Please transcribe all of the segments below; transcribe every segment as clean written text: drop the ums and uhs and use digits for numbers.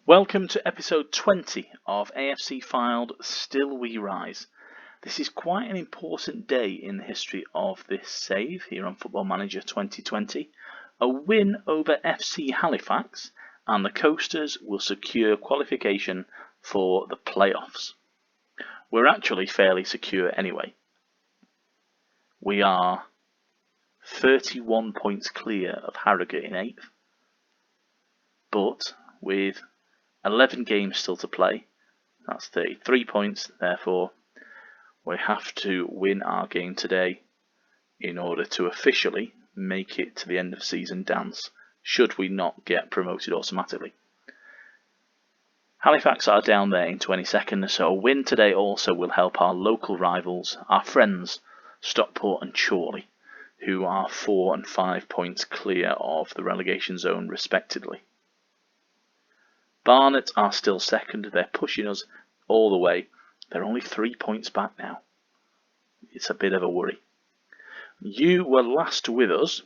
Welcome to episode 20 of AFC Fylde Still We Rise. This is quite an important day in the history of this save here on Football Manager 2020. A win over FC Halifax and the Coasters will secure qualification for the playoffs. We're actually fairly secure anyway. We are 31 points clear of Harrogate in 8th, but with 11 games still to play, that's 33 points, therefore we have to win our game today in order to officially make it to the end of season dance, should we not get promoted automatically. Halifax are down there in 22nd, so a win today also will help our local rivals, our friends Stockport and Chorley, who are 4 and 5 points clear of the relegation zone respectively. Barnet are still second, they're pushing us all the way. They're only 3 points back now. It's a bit of a worry. You were last with us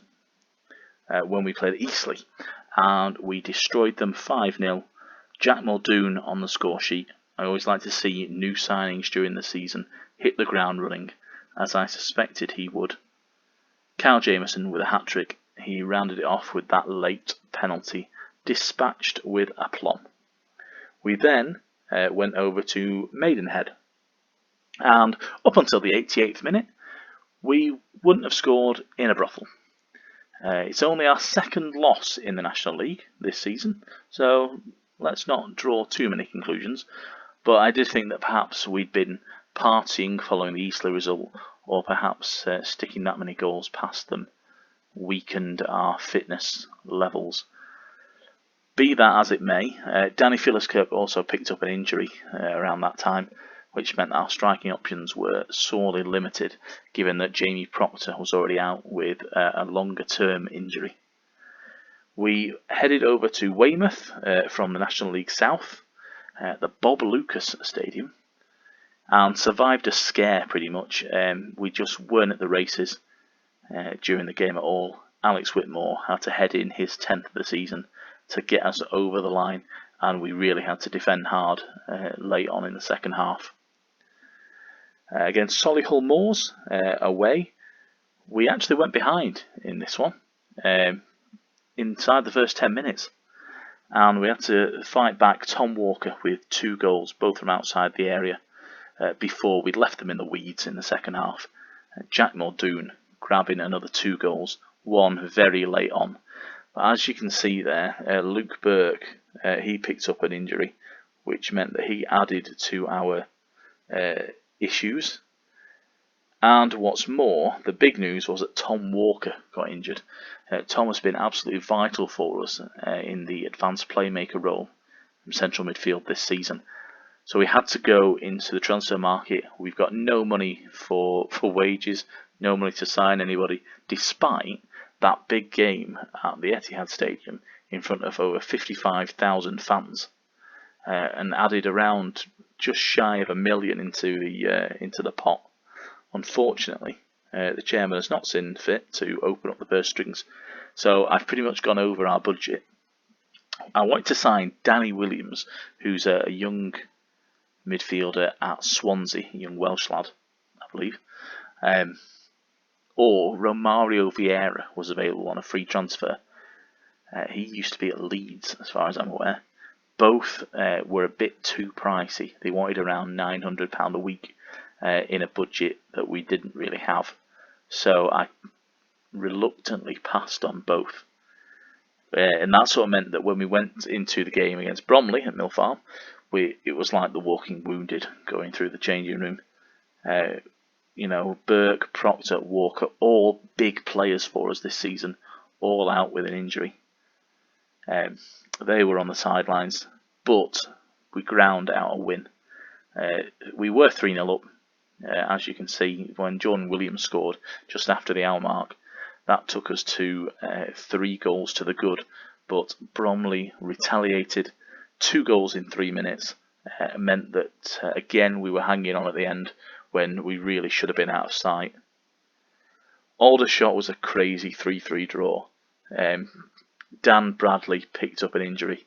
when we played Eastleigh and we destroyed them 5-0. Jack Muldoon on the score sheet. I always like to see new signings during the season hit the ground running, as I suspected he would. Kyle Jameson with a hat-trick. He rounded it off with that late penalty, dispatched with aplomb. We then went over to Maidenhead, and up until the 88th minute we wouldn't have scored in a brothel. It's only our second loss in the National League this season, so let's not draw too many conclusions, but I did think that perhaps we'd been partying following the Eastleigh result, or perhaps sticking that many goals past them weakened our fitness levels. Be that as it may, Danny Philliskirk also picked up an injury around that time, which meant that our striking options were sorely limited, given that Jamie Proctor was already out with a longer term injury. We headed over to Weymouth from the National League South, the Bob Lucas Stadium, and survived a scare pretty much. We just weren't at the races during the game at all. Alex Whitmore had to head in his 10th of the season to get us over the line, and we really had to defend hard late on in the second half. Against Solihull Moors away, we actually went behind in this one inside the first 10 minutes, and we had to fight back Tom Walker with 2 goals, both from outside the area, before we'd left them in the weeds in the second half. Jack Muldoon grabbing another 2 goals, one very late on. But as you can see there, Luke Burke, he picked up an injury, which meant that he added to our issues. And what's more, the big news was that Tom Walker got injured. Tom has been absolutely vital for us in the advanced playmaker role from central midfield this season. So we had to go into the transfer market. We've got no money for wages, no money to sign anybody, despite that big game at the Etihad Stadium in front of over 55,000 fans, and added around just shy of $1 million into the pot. Unfortunately, the chairman has not seen fit to open up the purse strings, so I've pretty much gone over our budget. I wanted to sign Danny Williams, who's a young midfielder at Swansea, a young Welsh lad, I believe. Or Romario Vieira was available on a free transfer. He used to be at Leeds, as far as I'm aware. Both were a bit too pricey. They wanted around £900 a week in a budget that we didn't really have. So I reluctantly passed on both. And that sort of meant that when we went into the game against Bromley at Mill Farm, it was like the walking wounded going through the changing room. Burke, Proctor, Walker, all big players for us this season, all out with an injury. They were on the sidelines, but we ground out a win. We were 3-0 up, as you can see, when Jordan Williams scored just after the hour mark. That took us to 3 goals to the good, but Bromley retaliated. 2 goals in 3 minutes meant that, again, we were hanging on at the end when we really should have been out of sight. Aldershot was a crazy 3-3 draw. Dan Bradley picked up an injury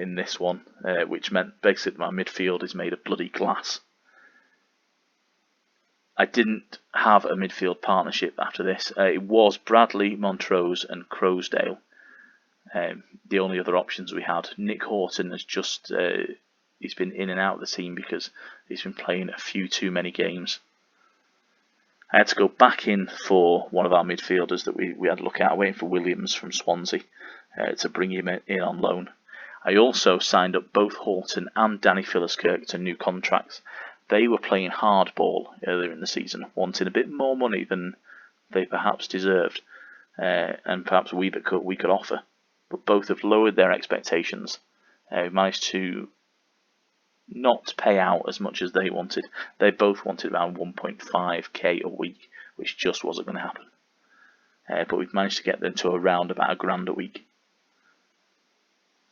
in this one, which meant basically my midfield is made of bloody glass. I didn't have a midfield partnership after this. It was Bradley, Montrose and Crowsdale. The only other options we had. Nick Horton has just he's been in and out of the team because he's been playing a few too many games. I had to go back in for one of our midfielders that we had to look at, waiting for Williams from Swansea to bring him in on loan. I also signed up both Horton and Danny Philliskirk to new contracts. They were playing hardball earlier in the season, wanting a bit more money than they perhaps deserved, and perhaps we could offer. But both have lowered their expectations. Managed to not pay out as much as they wanted. They both wanted around 1.5k a week, which just wasn't going to happen. But we've managed to get them to around about £1,000 a week.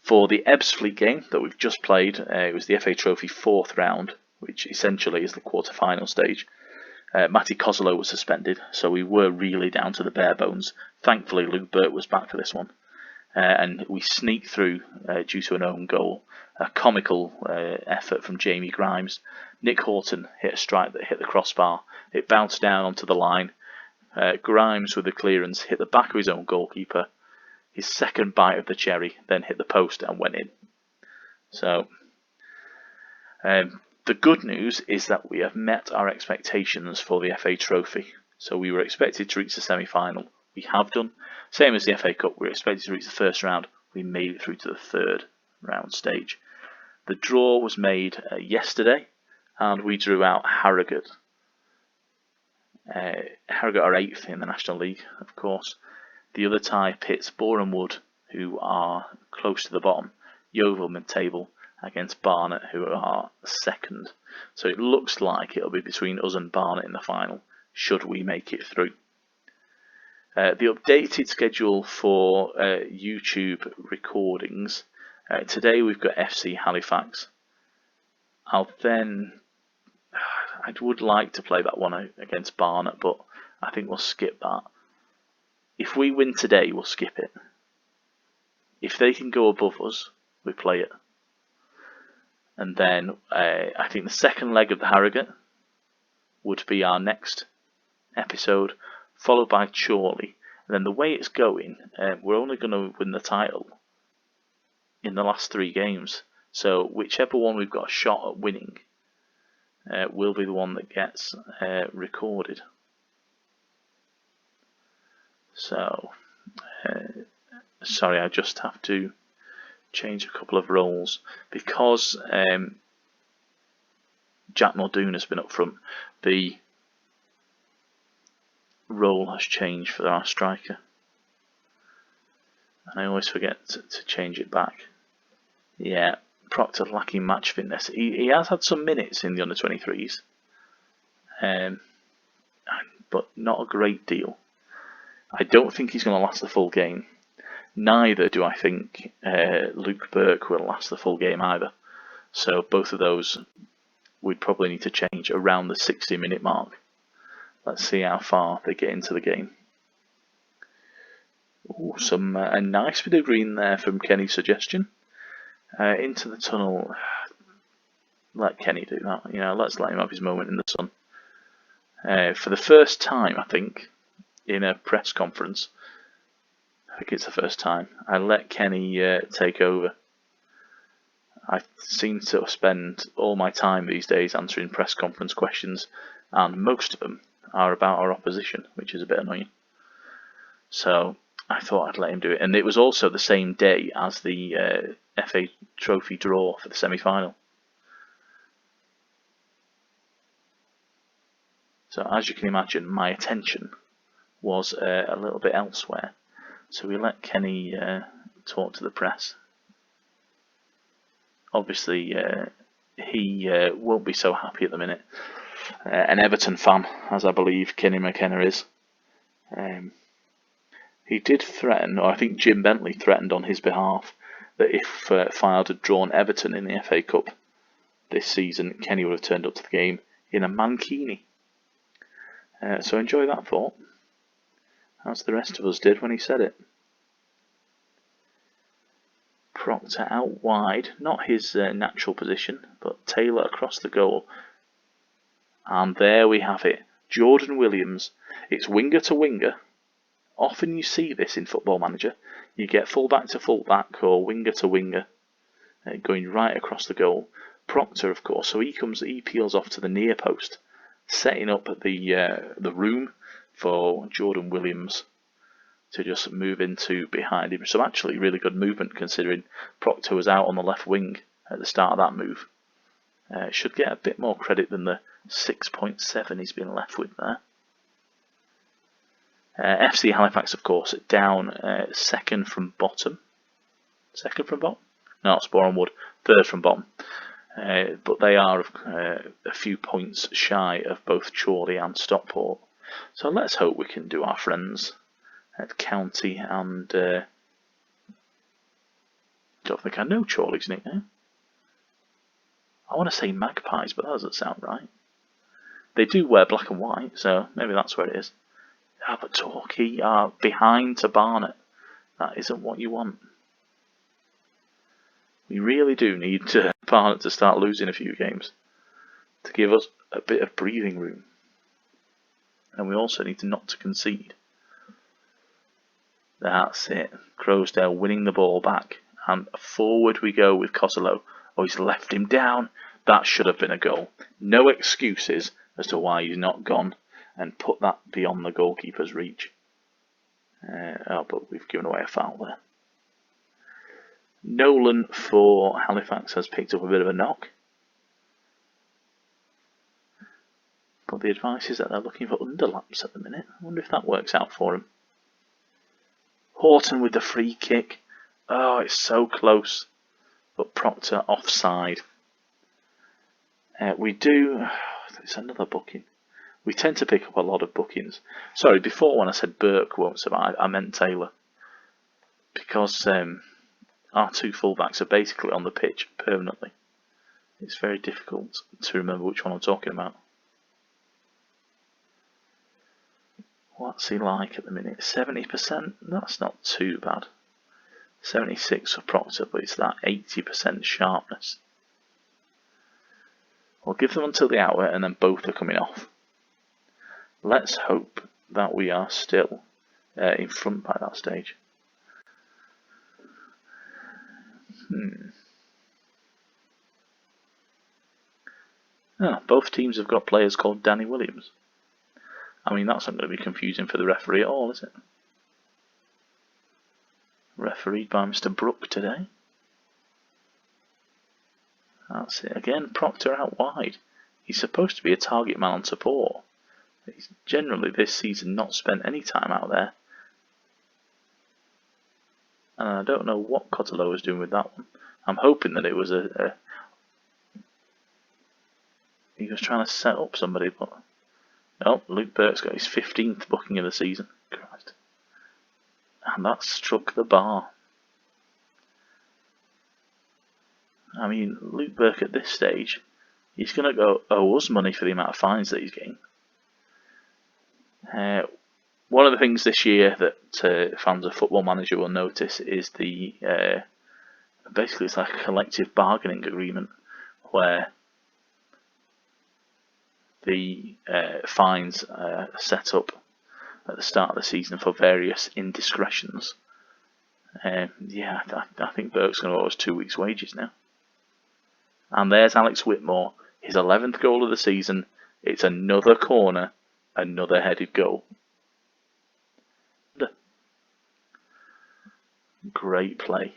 For the Ebbsfleet game that we've just played, it was the FA Trophy 4th round, which essentially is the quarter-final stage. Matty Kozolo was suspended, so we were really down to the bare bones. Thankfully, Luke Burt was back for this one. And we sneaked through due to an own goal. A comical effort from Jamie Grimes. Nick Horton hit a strike that hit the crossbar. It bounced down onto the line. Grimes, with the clearance, hit the back of his own goalkeeper. His second bite of the cherry then hit the post and went in. So, the good news is that we have met our expectations for the FA Trophy. So we were expected to reach the semi-final. We have done. Same as the FA Cup, we were expected to reach the first round. We made it through to the 3rd round stage. The draw was made yesterday, and we drew out Harrogate. Harrogate are 8th in the National League, of course. The other tie pits Boreham Wood, who are close to the bottom, Yeovil mid-table, against Barnet, who are 2nd. So it looks like it'll be between us and Barnet in the final, should we make it through. The updated schedule for YouTube recordings. Today we've got FC Halifax. I would like to play that one against Barnet, but I think we'll skip that. If we win today, we'll skip it. If they can go above us, we play it. And then I think the second leg of the Harrogate would be our next episode, followed by Chorley. And then the way it's going, we're only going to win the title in the last 3 games. So whichever one we've got a shot at winning will be the one that gets recorded. So, sorry, I just have to change a couple of roles because Jack Muldoon has been up front. The role has changed for our striker, and I always forget to change it back. Yeah, Proctor lacking match fitness. He has had some minutes in the under-23s, but not a great deal. I don't think he's going to last the full game. Neither do I think Luke Burke will last the full game either. So both of those we'd probably need to change around the 60-minute mark. Let's see how far they get into the game. Ooh, a nice bit of green there from Kenny's suggestion. Into the tunnel. Let Kenny do that. Let's let him have his moment in the sun. For the first time, I think, in a press conference, I think it's the first time, I let Kenny take over. I seem to spend all my time these days answering press conference questions, and most of them are about our opposition, which is a bit annoying. So I thought I'd let him do it. And it was also the same day as the FA Trophy draw for the semi-final. So as you can imagine, my attention was a little bit elsewhere. So we let Kenny talk to the press. Obviously, he won't be so happy at the minute. An Everton fan, as I believe Kenny McKenna is. He did threaten, or I think Jim Bentley threatened on his behalf, that if Fylde had drawn Everton in the FA Cup this season, Kenny would have turned up to the game in a mankini. So enjoy that thought, as the rest of us did when he said it. Proctor out wide, not his natural position, but Taylor across the goal. And there we have it. Jordan Williams. It's winger to winger. Often you see this in Football Manager. You get fullback to fullback or winger to winger going right across the goal. Proctor, of course, so he peels off to the near post, setting up the room for Jordan Williams to just move into behind him. So actually really good movement considering Proctor was out on the left wing at the start of that move. Should get a bit more credit than the 6.7 he's been left with there. FC Halifax, of course, down second from bottom. Second from bottom? No, Sporeham Wood, third from bottom. But they are a few points shy of both Chorley and Stockport. So let's hope we can do our friends at County and... don't think I know Chorley's nickname. I want to say Magpies, but that doesn't sound right. They do wear black and white, so maybe that's where it is. Ah, but Torquay are behind to Barnet. That isn't what you want. We really do need Barnet to start losing a few games to give us a bit of breathing room. And we also need not to concede. That's it. Crowsdale winning the ball back. And forward we go with Costello. Oh, he's left him down. That should have been a goal. No excuses as to why he's not gone and put that beyond the goalkeeper's reach. But we've given away a foul there. Nolan for Halifax has picked up a bit of a knock. But the advice is that they're looking for underlaps at the minute. I wonder if that works out for him. Horton with the free kick. Oh, it's so close. But Proctor offside. It's another booking. We tend to pick up a lot of bookings. Sorry, before when I said Burke won't survive, I meant Taylor. Because our two fullbacks are basically on the pitch permanently. It's very difficult to remember which one I'm talking about. What's he like at the minute? 70%? That's not too bad. 76 for Proctor, but it's that 80% sharpness. We'll give them until the hour and then both are coming off. Let's hope that we are still in front by that stage. Both teams have got players called Danny Williams. I mean, that's not going to be confusing for the referee at all, is it? Refereed by Mr. Brook today. That's it again. Proctor out wide. He's supposed to be a target man on support. He's generally this season not spent any time out there. And I don't know what Costello was doing with that one. I'm hoping that it was he was trying to set up somebody, but no, Luke Burke's got his 15th booking of the season. Christ. And that struck the bar. I mean, Luke Burke at this stage, he's going to go owe us money for the amount of fines that he's getting. One of the things this year that fans of Football Manager will notice is the basically it's like a collective bargaining agreement where the fines are set up at the start of the season for various indiscretions. I think Burke's going to owe us 2 weeks' wages now. And there's Alex Whitmore, his 11th goal of the season. It's another corner, another headed goal. Great play.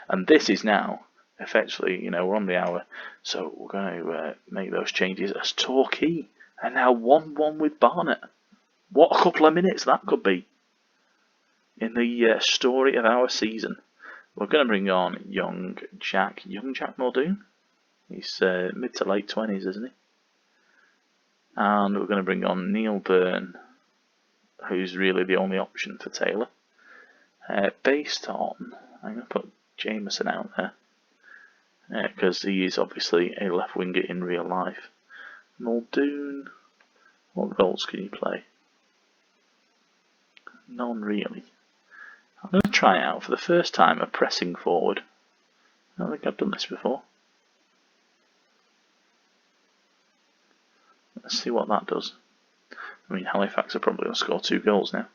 And this is now, effectively, we're on the hour, so we're going to make those changes as Torquay are now 1-1 with Barnet. What a couple of minutes that could be in the story of our season. We're going to bring on young Jack Muldoon. He's mid to late 20s, isn't he? And we're going to bring on Neil Byrne, who's really the only option for Taylor. Based on, I'm going to put Jameson out there, because he is obviously a left winger in real life. Muldoon, what roles can you play? None really. I'm going to try out for the first time a pressing forward. I don't think I've done this before. Let's see what that does. I mean, Halifax are probably going to score 2 goals now.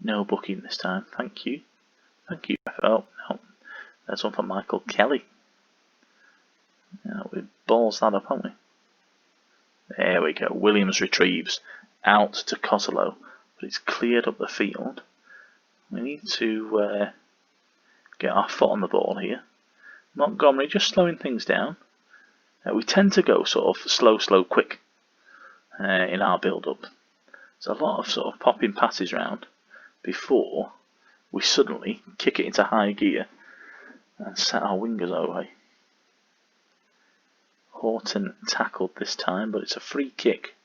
No booking this time, thank you. Thank you. Oh, no. There's one for Michael Kelly. We balls that up, haven't we? There we go. Williams retrieves out to Kozolo, but it's cleared up the field. We need to get our foot on the ball here. Montgomery just slowing things down. We tend to go sort of slow, quick in our build-up. There's a lot of sort of popping passes round before we suddenly kick it into high gear and set our wingers away. Horton tackled this time, but it's a free kick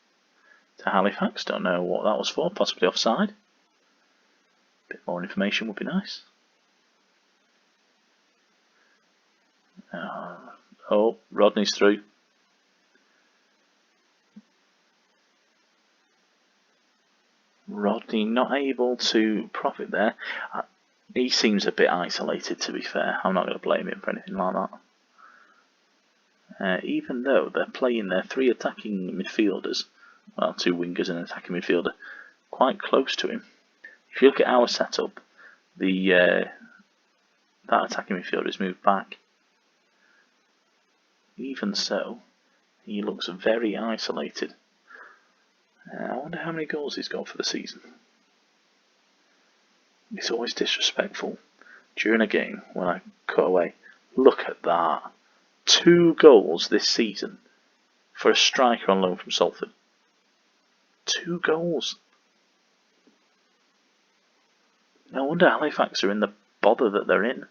to Halifax. Don't know what that was for, possibly offside. A bit more information would be nice. Oh, Rodney's through. Rodney not able to profit there. He seems a bit isolated, to be fair. I'm not going to blame him for anything like that. Even though they're playing their 3 attacking midfielders, well, 2 wingers and an attacking midfielder, quite close to him. If you look at our setup, that attacking midfielder is moved back. Even so, he looks very isolated. I wonder how many goals he's got for the season. It's always disrespectful during a game when I cut away. Look at that. 2 goals this season for a striker on loan from Salford. 2 goals. No wonder Halifax are in the bother that they're in.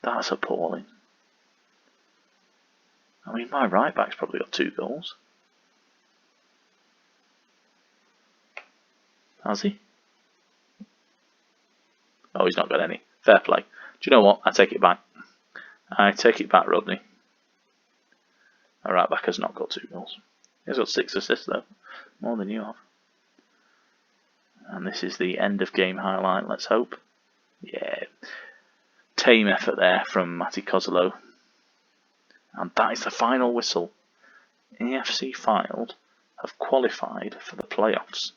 That's appalling. I mean, my right back's probably got 2 goals. Has he? Oh, he's not got any. Fair play. Do you know what? I take it back. I take it back, Rodney. Our right back has not got 2 goals. He's got 6 assists though. More than you have. And this is the end of game highlight, let's hope. Yeah. Tame effort there from Matty Kozolo. And that is the final whistle. AFC Fylde have qualified for the playoffs.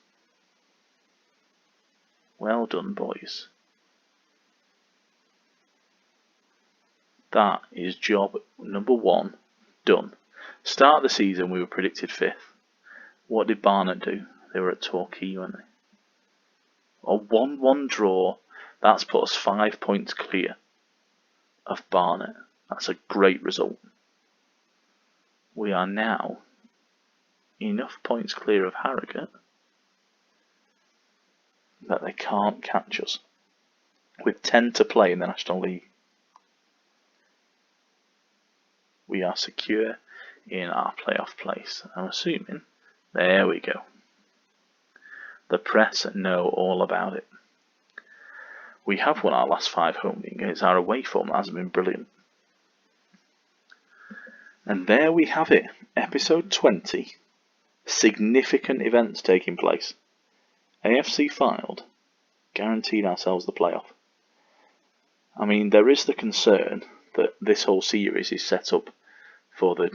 Well done, boys. That is job number 1 done. Start of the season we were predicted 5th. What did Barnet do? They were at Torquay, weren't they? A 1-1 draw. That's put us 5 points clear of Barnet. That's a great result. We are now enough points clear of Harrogate that they can't catch us, with 10 to play in the National League. We are secure in our playoff place. I'm assuming. There we go. The press know all about it. We have won our last 5 home games. Our away form hasn't been brilliant. And there we have it. Episode 20. Significant events taking place. AFC Fylde guaranteed ourselves the playoff. I mean, there is the concern that this whole series is set up for the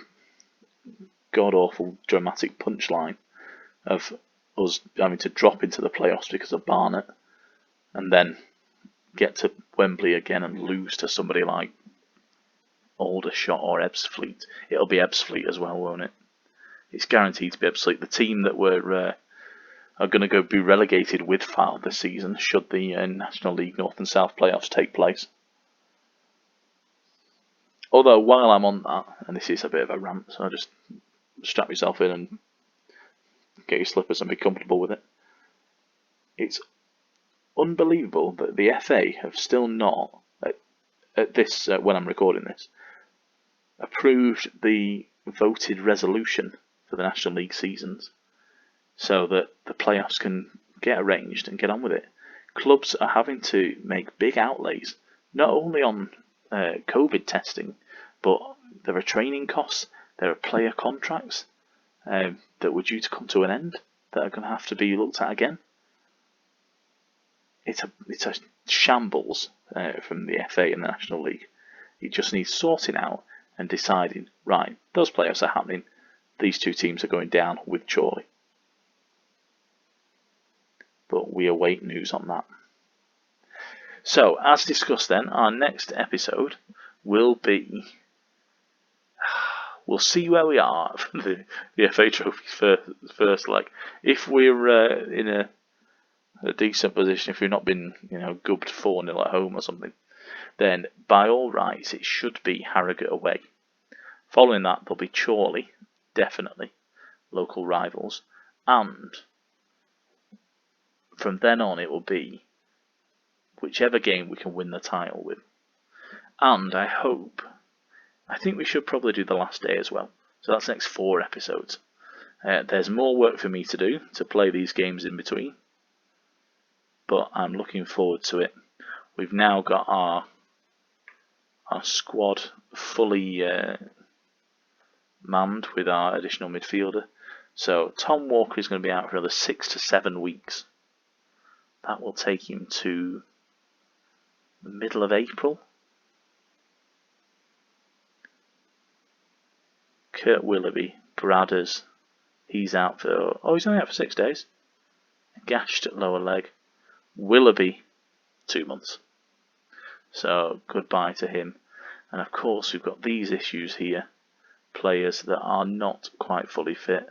god-awful dramatic punchline of us having to drop into the playoffs because of Barnet and then get to Wembley again and lose to somebody like Aldershot or Ebbsfleet. It'll be Ebbsfleet as well, won't it? It's guaranteed to be Ebbsfleet. The team that are going to go be relegated with Fylde this season should the National League North and South playoffs take place. Although, while I'm on that, and this is a bit of a rant, so just strap yourself in and get your slippers and be comfortable with it. It's unbelievable that the FA have still not, at this when I'm recording this, approved the voted resolution for the National League seasons so that the playoffs can get arranged and get on with it. Clubs are having to make big outlays, not only on COVID testing, but there are training costs, there are player contracts that were due to come to an end. that are going to have to be looked at again. It's a shambles from the FA and the National League. It just needs sorting out and deciding, right, those playoffs are happening, these two teams are going down with Chorley. But we await news on that. So, as discussed then, our next episode will be... We'll see where we are for the FA Trophy's first leg. If we're in a decent position, if we've not been gubbed 4-0 at home or something, then by all rights it should be Harrogate away. Following that, there'll be Chorley, definitely, local rivals, and from then on it will be whichever game we can win the title with. And I think we should probably do the last day as well. So that's the next 4 episodes. There's more work for me to do to play these games in between, but I'm looking forward to it. We've now got our squad fully manned with our additional midfielder. So Tom Walker is going to be out for another 6 to 7 weeks. That will take him to the middle of April. Kurt Willoughby, Bradders, he's out for... he's only out for 6 days. Gashed at lower leg. Willoughby, 2 months. So goodbye to him. And of course we've got these issues here. Players that are not quite fully fit.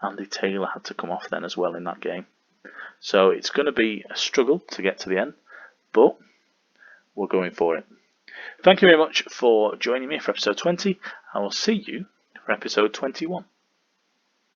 Andy Taylor had to come off then as well in that game. So it's going to be a struggle to get to the end, but we're going for it. Thank you very much for joining me for episode 20. I will see you for episode 21.